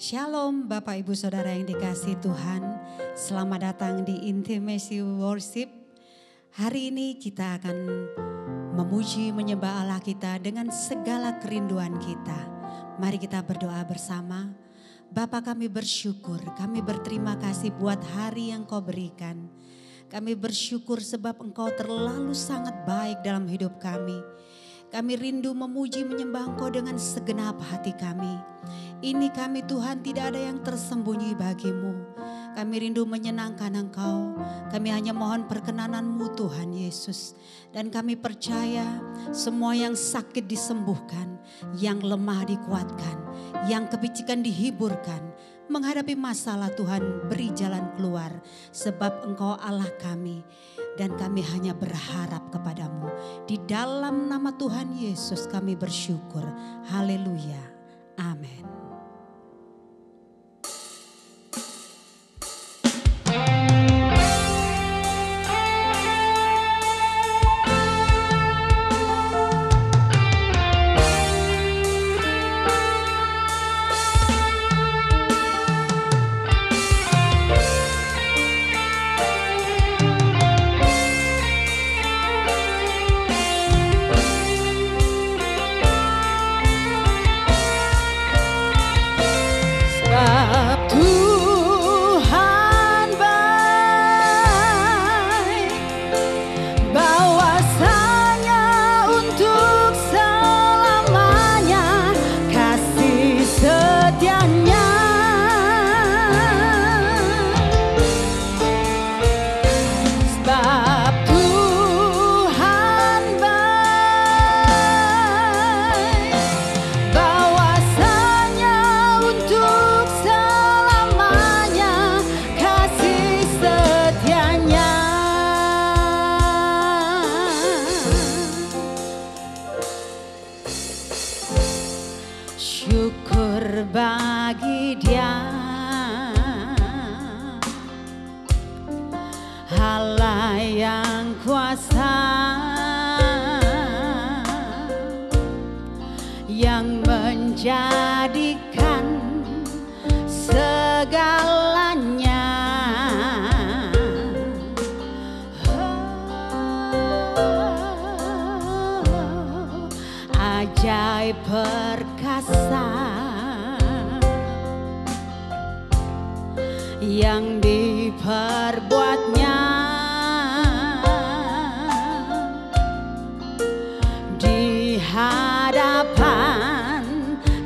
Shalom Bapak Ibu Saudara yang dikasihi Tuhan. Selamat datang di Intimacy Worship. Hari ini kita akan memuji menyembah Allah kita dengan segala kerinduan kita. Mari kita berdoa bersama. Bapa, kami bersyukur, kami berterima kasih buat hari yang Kau berikan. Kami bersyukur sebab Engkau terlalu sangat baik dalam hidup kami. Kami rindu memuji menyembah Engkau dengan segenap hati kami. Ini kami Tuhan, tidak ada yang tersembunyi bagimu. Kami rindu menyenangkan Engkau. Kami hanya mohon perkenanan-Mu Tuhan Yesus. Dan kami percaya semua yang sakit disembuhkan, yang lemah dikuatkan, yang kepicikan dihiburkan. Menghadapi masalah Tuhan, beri jalan keluar. Sebab Engkau Allah kami. Dan kami hanya berharap kepadamu. Di dalam nama Tuhan Yesus kami bersyukur. Haleluya. Amin. Yang diperbuatnya di hadapan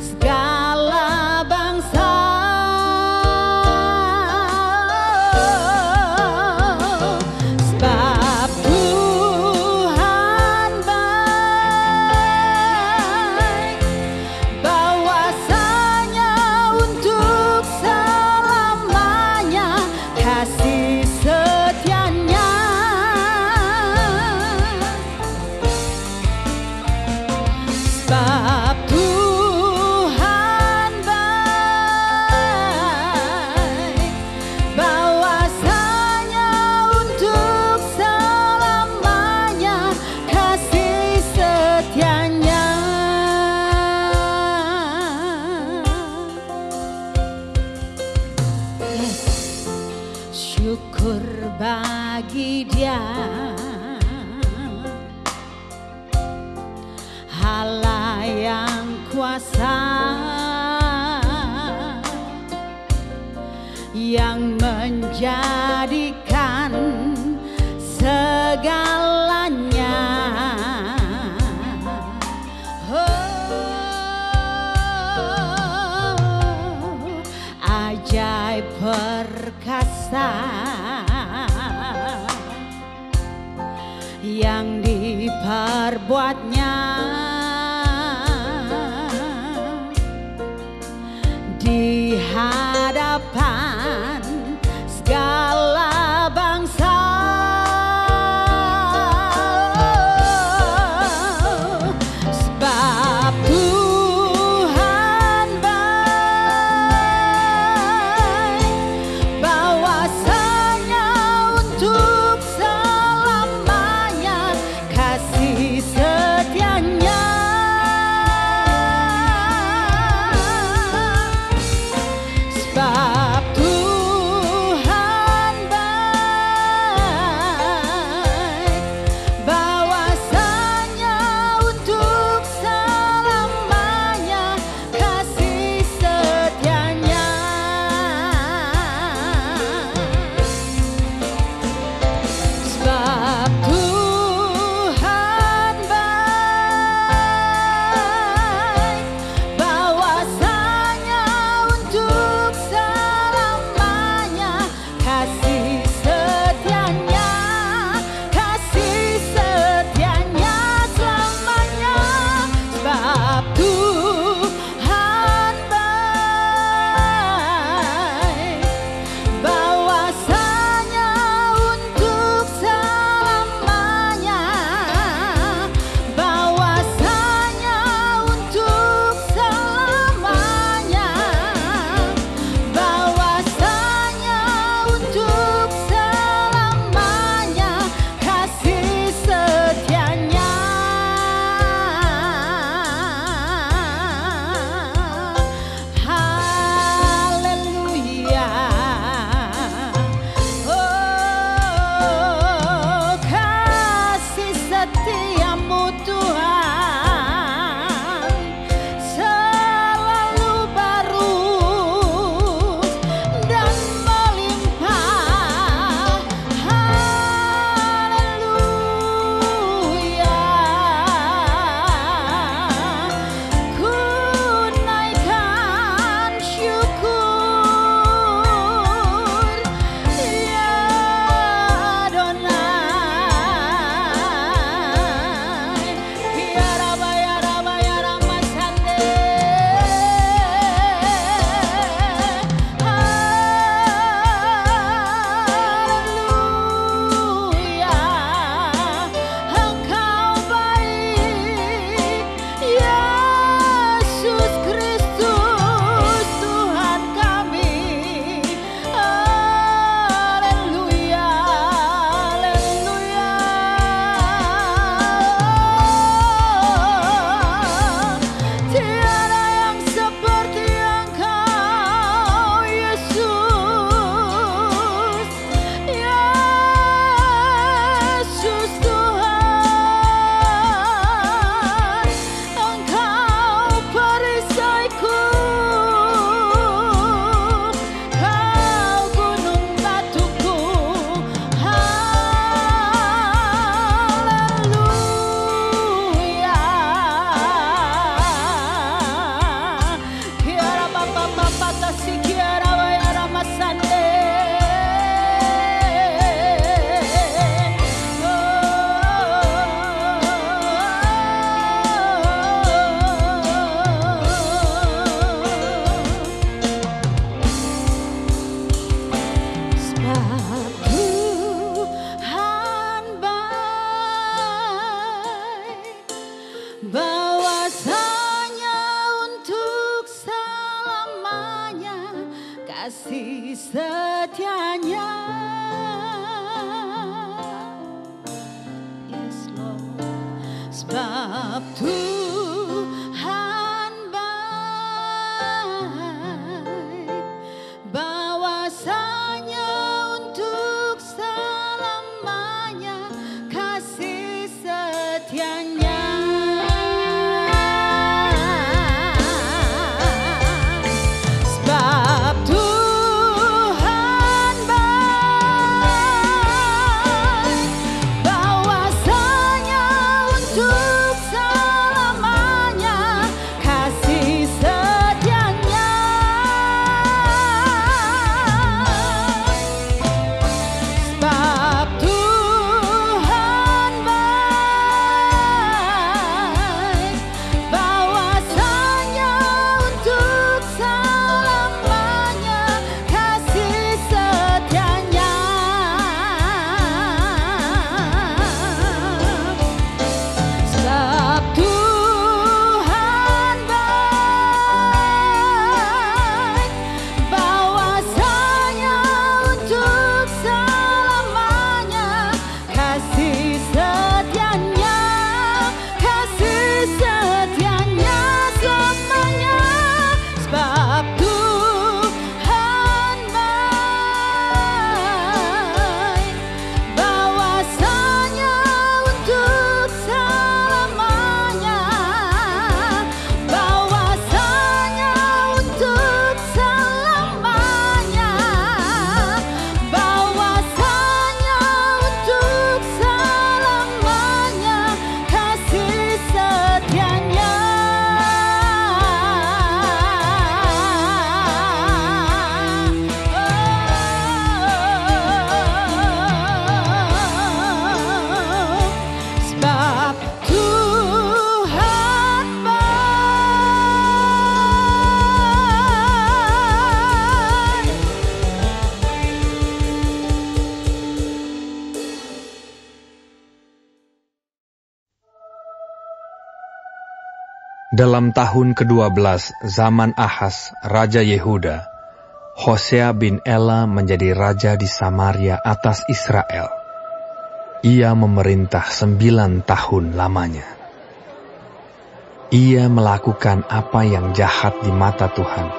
segala bangsa. Sebab Tuhan baik, bahwasanya untuk kasih setianya. Sebab Tuhan baik, bahwasanya untuk selamanya kasih setianya. Syukur bagi Dia, Allah yang kuasa, yang menjadikan segalanya. Ajaib perkasa yang diperbuatnya di hadapan segala bangsa. Sebab Tuhan baik, bahwasanya untuk selamanya kasih setianya. bahwasanya untuk selamanya kasih setianya. Yes Lord, sebab Tuhan baik, bahwasanya untuk selamanya kasih setianya. Sebab Tuhan baik, bahwasanya untuk selamanya kasih setianya. Sebab Tuhan baik, bahwasanya untuk selamanya kasih setianya. Sebab Tuhan baik, bahwasanya untuk selamanya kasih setianya, kasih setianya selamanya. Sebab Tuhan baik, bahwasanya untuk selamanya, bahwasanya untuk selamanya, bahwasanya untuk selamanya kasih setianya. Sebab Tuhan baik. Dalam tahun ke-12 zaman Ahaz, Raja Yehuda, Hosea bin Ela menjadi raja di Samaria atas Israel. Ia memerintah 9 tahun lamanya. Ia melakukan apa yang jahat di mata Tuhan,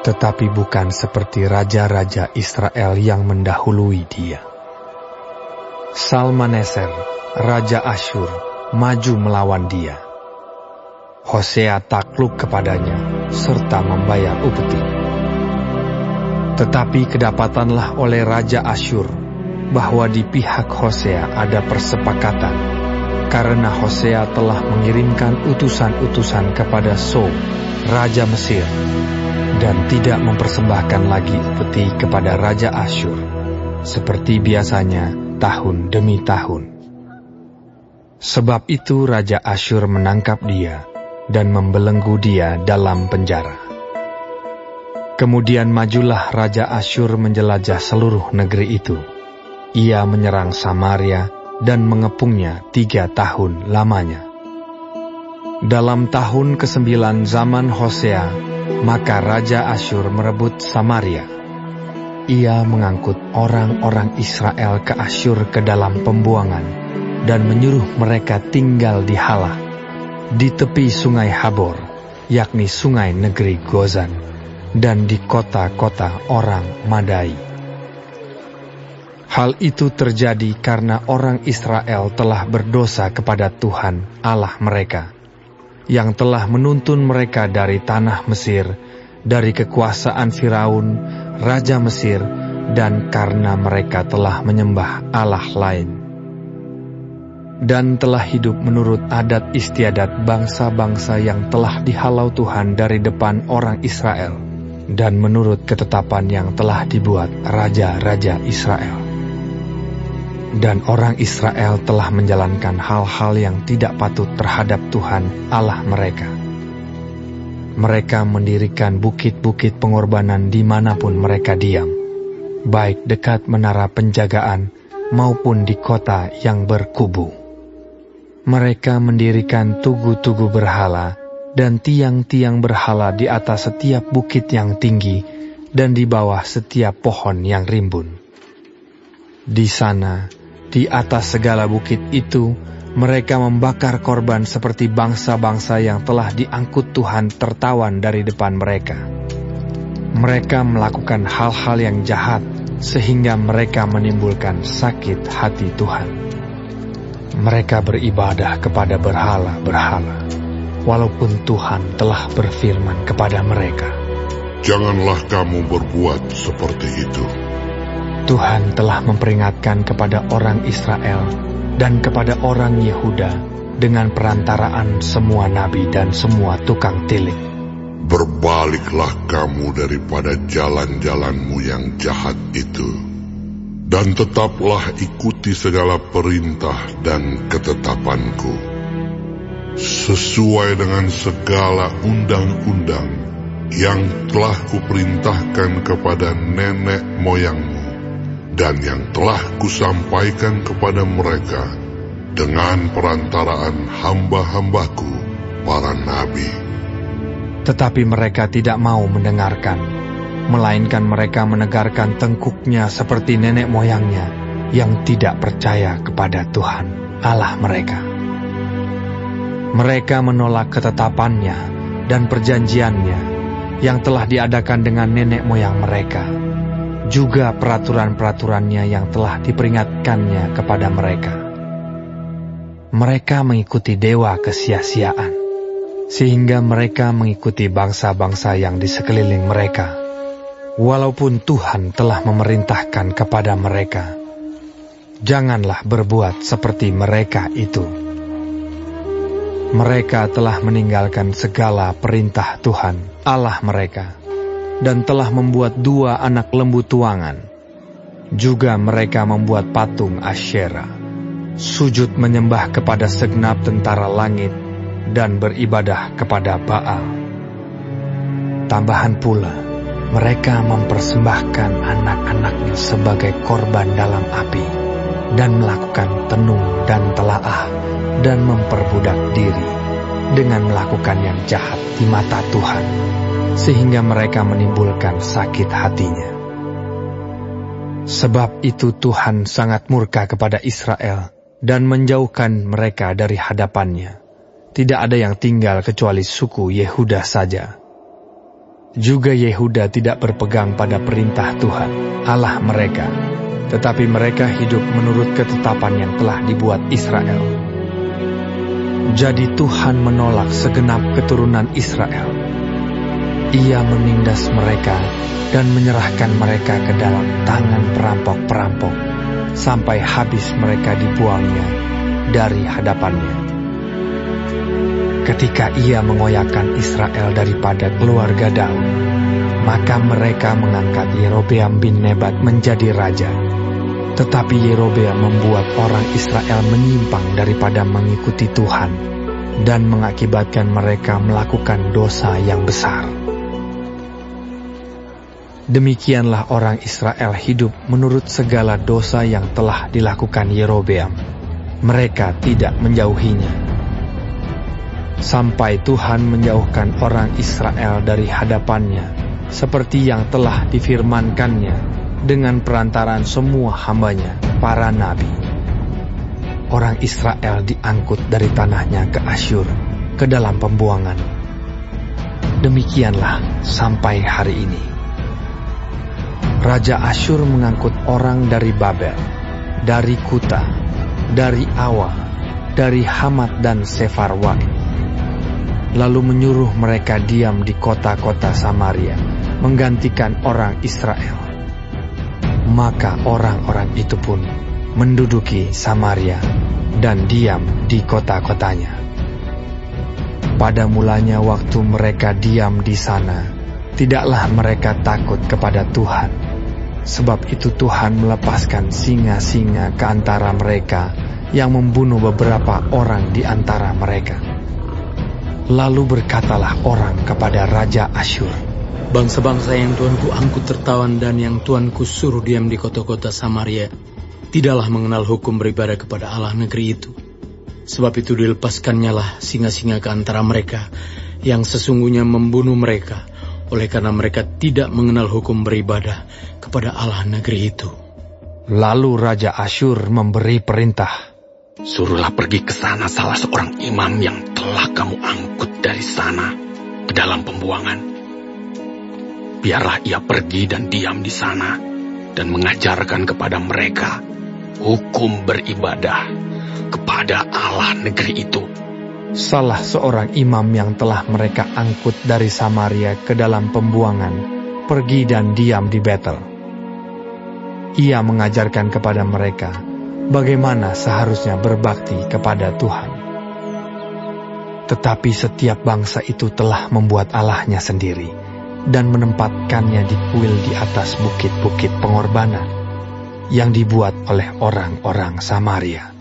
tetapi bukan seperti raja-raja Israel yang mendahului dia. Salmaneser, Raja Asyur, maju melawan dia. Hosea takluk kepadanya, serta membayar upeti. Tetapi kedapatanlah oleh Raja Asyur, bahwa di pihak Hosea ada persepakatan, karena Hosea telah mengirimkan utusan-utusan kepada So, Raja Mesir, dan tidak mempersembahkan lagi upeti kepada Raja Asyur, seperti biasanya tahun demi tahun. Sebab itu Raja Asyur menangkap dia, dan membelenggu dia dalam penjara. Kemudian majulah Raja Asyur menjelajah seluruh negeri itu. Ia menyerang Samaria dan mengepungnya 3 tahun lamanya. Dalam tahun ke-9 zaman Hosea, maka Raja Asyur merebut Samaria. Ia mengangkut orang-orang Israel ke Asyur ke dalam pembuangan, dan menyuruh mereka tinggal di Halah, di tepi sungai Habor, yakni sungai negeri Gozan, dan di kota-kota orang Madai. Hal itu terjadi karena orang Israel telah berdosa kepada Tuhan Allah mereka, yang telah menuntun mereka dari tanah Mesir, dari kekuasaan Firaun, Raja Mesir, dan karena mereka telah menyembah Allah lain, dan telah hidup menurut adat istiadat bangsa-bangsa yang telah dihalau Tuhan dari depan orang Israel, dan menurut ketetapan yang telah dibuat raja-raja Israel. Dan orang Israel telah menjalankan hal-hal yang tidak patut terhadap Tuhan Allah mereka. Mereka mendirikan bukit-bukit pengorbanan dimanapun mereka diam, baik dekat menara penjagaan maupun di kota yang berkubu. Mereka mendirikan tugu-tugu berhala dan tiang-tiang berhala di atas setiap bukit yang tinggi dan di bawah setiap pohon yang rimbun. Di sana, di atas segala bukit itu, mereka membakar korban seperti bangsa-bangsa yang telah diangkut Tuhan tertawan dari depan mereka. Mereka melakukan hal-hal yang jahat sehingga mereka menimbulkan sakit hati Tuhan. Mereka beribadah kepada berhala-berhala, walaupun Tuhan telah berfirman kepada mereka, "Janganlah kamu berbuat seperti itu." Tuhan telah memperingatkan kepada orang Israel dan kepada orang Yehuda dengan perantaraan semua nabi dan semua tukang tilik. Berbaliklah kamu daripada jalan-jalanmu yang jahat itu, dan tetaplah ikuti segala perintah dan ketetapanku, sesuai dengan segala undang-undang yang telah kuperintahkan kepada nenek moyangmu, dan yang telah kusampaikan kepada mereka dengan perantaraan hamba-hambaku, para nabi. Tetapi mereka tidak mau mendengarkan, melainkan mereka menegarkan tengkuknya seperti nenek moyangnya yang tidak percaya kepada Tuhan Allah mereka. Mereka menolak ketetapannya dan perjanjiannya yang telah diadakan dengan nenek moyang mereka, juga peraturan-peraturannya yang telah diperingatkannya kepada mereka. Mereka mengikuti dewa kesia-siaan, sehingga mereka mengikuti bangsa-bangsa yang di sekeliling mereka, walaupun Tuhan telah memerintahkan kepada mereka, "Janganlah berbuat seperti mereka itu." Mereka telah meninggalkan segala perintah Tuhan Allah mereka, dan telah membuat 2 anak lembu tuangan. Juga mereka membuat patung Asyera, sujud menyembah kepada segenap tentara langit, dan beribadah kepada Baal. Tambahan pula, mereka mempersembahkan anak-anaknya sebagai korban dalam api, dan melakukan tenung dan telaah, dan memperbudak diri dengan melakukan yang jahat di mata Tuhan, sehingga mereka menimbulkan sakit hatinya. Sebab itu Tuhan sangat murka kepada Israel dan menjauhkan mereka dari hadapannya. Tidak ada yang tinggal kecuali suku Yehuda saja. Juga Yehuda tidak berpegang pada perintah Tuhan Allah mereka, tetapi mereka hidup menurut ketetapan yang telah dibuat Israel. Jadi Tuhan menolak segenap keturunan Israel. Ia menindas mereka dan menyerahkan mereka ke dalam tangan perampok-perampok, sampai habis mereka dibuangnya dari hadapannya. Ketika ia mengoyakkan Israel daripada keluarga Daud, maka mereka mengangkat Yerobeam bin Nebat menjadi raja. Tetapi Yerobeam membuat orang Israel menyimpang daripada mengikuti Tuhan, dan mengakibatkan mereka melakukan dosa yang besar. Demikianlah orang Israel hidup menurut segala dosa yang telah dilakukan Yerobeam. Mereka tidak menjauhinya, sampai Tuhan menjauhkan orang Israel dari hadapannya, seperti yang telah difirmankannya dengan perantaraan semua hambanya, para nabi. Orang Israel diangkut dari tanahnya ke Asyur, ke dalam pembuangan. Demikianlah sampai hari ini. Raja Asyur mengangkut orang dari Babel, dari Kuta, dari Awa, dari Hamat dan Sefarwaim, lalu menyuruh mereka diam di kota-kota Samaria, menggantikan orang Israel. Maka orang-orang itu pun menduduki Samaria dan diam di kota-kotanya. Pada mulanya waktu mereka diam di sana, tidaklah mereka takut kepada Tuhan. Sebab itu Tuhan melepaskan singa-singa ke antara mereka yang membunuh beberapa orang di antara mereka. Lalu berkatalah orang kepada Raja Asyur, "Bangsa-bangsa yang Tuanku angkut tertawan dan yang Tuanku suruh diam di kota-kota Samaria, tidaklah mengenal hukum beribadah kepada Allah negeri itu. Sebab itu dilepaskannya lah singa-singa ke antara mereka, yang sesungguhnya membunuh mereka, oleh karena mereka tidak mengenal hukum beribadah kepada Allah negeri itu. Lalu Raja Asyur memberi perintah, suruhlah pergi ke sana salah seorang imam yang telah kamu angkut dari sana ke dalam pembuangan. Biarlah ia pergi dan diam di sana dan mengajarkan kepada mereka hukum beribadah kepada Allah negeri itu. Salah seorang imam yang telah mereka angkut dari Samaria ke dalam pembuangan pergi dan diam di Betel. Ia mengajarkan kepada mereka bagaimana seharusnya berbakti kepada Tuhan. Tetapi setiap bangsa itu telah membuat Allahnya sendiri dan menempatkannya di kuil di atas bukit-bukit pengorbanan yang dibuat oleh orang-orang Samaria.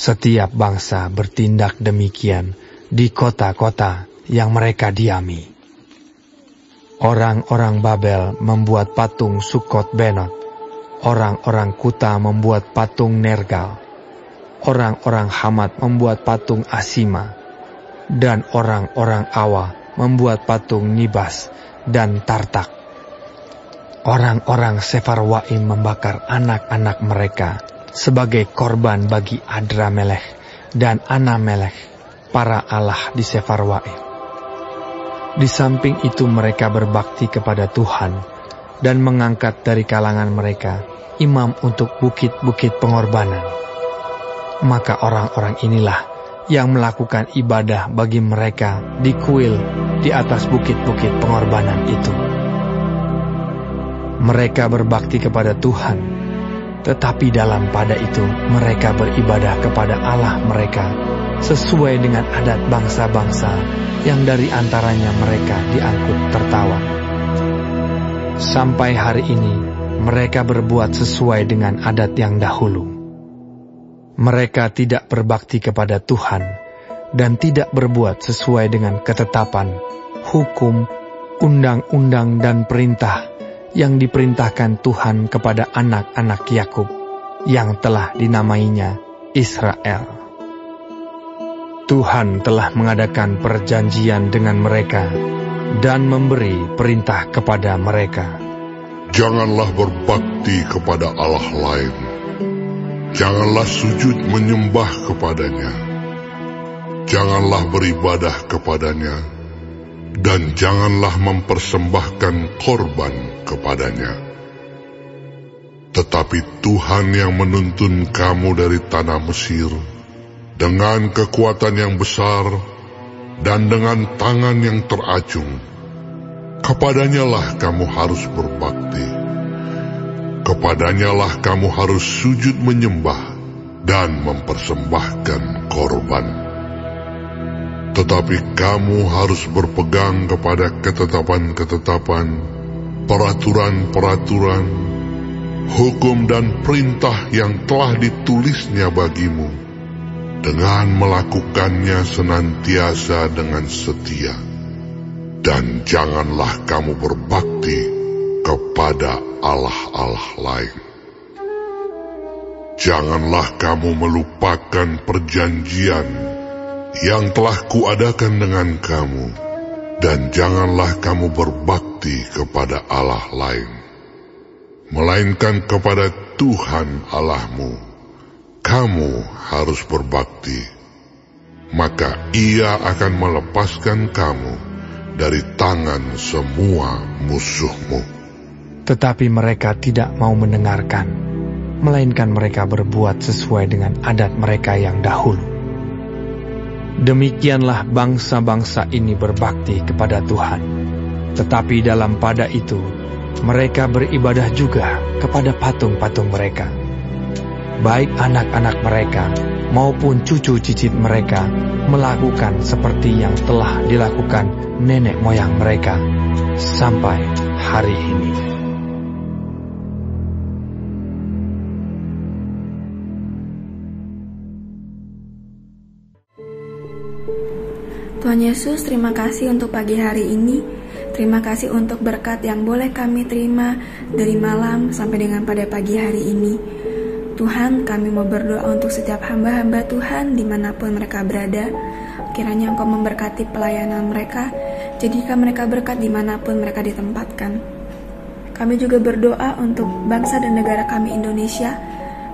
Setiap bangsa bertindak demikian di kota-kota yang mereka diami. Orang-orang Babel membuat patung Sukot Benot, orang-orang Kuta membuat patung Nergal, orang-orang Hamat membuat patung Asima, dan orang-orang Awa membuat patung Nibas dan Tartak. Orang-orang Sefarwaim membakar anak-anak mereka sebagai korban bagi Adramelech dan Anamelech, para allah di Sefarwaim. Di samping itu mereka berbakti kepada Tuhan dan mengangkat dari kalangan mereka imam untuk bukit-bukit pengorbanan. Maka orang-orang inilah yang melakukan ibadah bagi mereka di kuil di atas bukit-bukit pengorbanan itu. Mereka berbakti kepada Tuhan, tetapi dalam pada itu mereka beribadah kepada Allah mereka sesuai dengan adat bangsa-bangsa yang dari antaranya mereka diangkut tertawan. Sampai hari ini mereka berbuat sesuai dengan adat yang dahulu. Mereka tidak berbakti kepada Tuhan dan tidak berbuat sesuai dengan ketetapan, hukum, undang-undang dan perintah yang diperintahkan Tuhan kepada anak-anak Yakub yang telah dinamainya Israel. Tuhan telah mengadakan perjanjian dengan mereka dan memberi perintah kepada mereka. Janganlah berbakti kepada Allah lain. Janganlah sujud menyembah kepadanya. Janganlah beribadah kepadanya. Dan janganlah mempersembahkan korban kepadanya. Tetapi Tuhan yang menuntun kamu dari tanah Mesir dengan kekuatan yang besar dan dengan tangan yang teracung, kepadanyalah kamu harus berbakti. Kepadanyalah kamu harus sujud menyembah dan mempersembahkan korban. Tetapi kamu harus berpegang kepada ketetapan-ketetapan, peraturan-peraturan, hukum dan perintah yang telah ditulisnya bagimu, dengan melakukannya senantiasa dengan setia. Dan janganlah kamu berbakti kepada allah-allah lain. Janganlah kamu melupakan perjanjian yang telah kuadakan dengan kamu, dan janganlah kamu berbakti kepada Allah lain, melainkan kepada Tuhan Allahmu. Kamu harus berbakti, maka Ia akan melepaskan kamu dari tangan semua musuhmu. Tetapi mereka tidak mau mendengarkan, melainkan mereka berbuat sesuai dengan adat mereka yang dahulu. Demikianlah bangsa-bangsa ini berbakti kepada Tuhan. Tetapi dalam pada itu, mereka beribadah juga kepada patung-patung mereka. Baik anak-anak mereka maupun cucu cicit mereka melakukan seperti yang telah dilakukan nenek moyang mereka sampai hari ini. Tuhan Yesus, terima kasih untuk pagi hari ini. Terima kasih untuk berkat yang boleh kami terima dari malam sampai dengan pada pagi hari ini. Tuhan, kami mau berdoa untuk setiap hamba-hamba Tuhan dimanapun mereka berada. Kiranya Engkau memberkati pelayanan mereka, jadikan mereka berkat dimanapun mereka ditempatkan. Kami juga berdoa untuk bangsa dan negara kami Indonesia.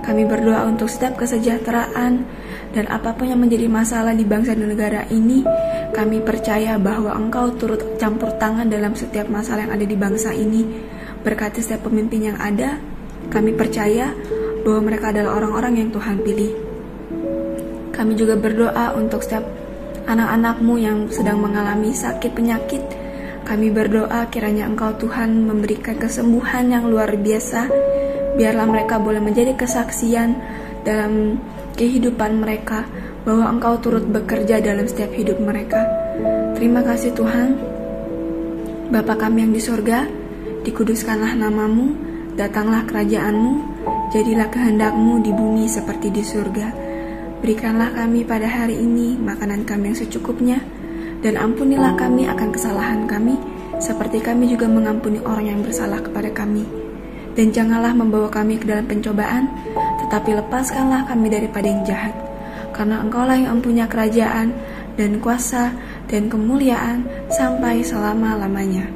Kami berdoa untuk setiap kesejahteraan dan apapun yang menjadi masalah di bangsa dan negara ini. Kami percaya bahwa Engkau turut campur tangan dalam setiap masalah yang ada di bangsa ini. Berkati setiap pemimpin yang ada. Kami percaya bahwa mereka adalah orang-orang yang Tuhan pilih. Kami juga berdoa untuk setiap anak-anak-Mu yang sedang mengalami sakit penyakit. Kami berdoa kiranya Engkau Tuhan memberikan kesembuhan yang luar biasa. Biarlah mereka boleh menjadi kesaksian dalam kehidupan mereka bahwa Engkau turut bekerja dalam setiap hidup mereka. Terima kasih Tuhan. Bapa kami yang di surga, dikuduskanlah nama-Mu, datanglah kerajaan-Mu, jadilah kehendak-Mu di bumi seperti di surga. Berikanlah kami pada hari ini makanan kami yang secukupnya, dan ampunilah kami akan kesalahan kami, seperti kami juga mengampuni orang yang bersalah kepada kami. Dan janganlah membawa kami ke dalam pencobaan, tetapi lepaskanlah kami daripada yang jahat. Karena Engkaulah yang mempunyai kerajaan, dan kuasa, dan kemuliaan, sampai selama-lamanya.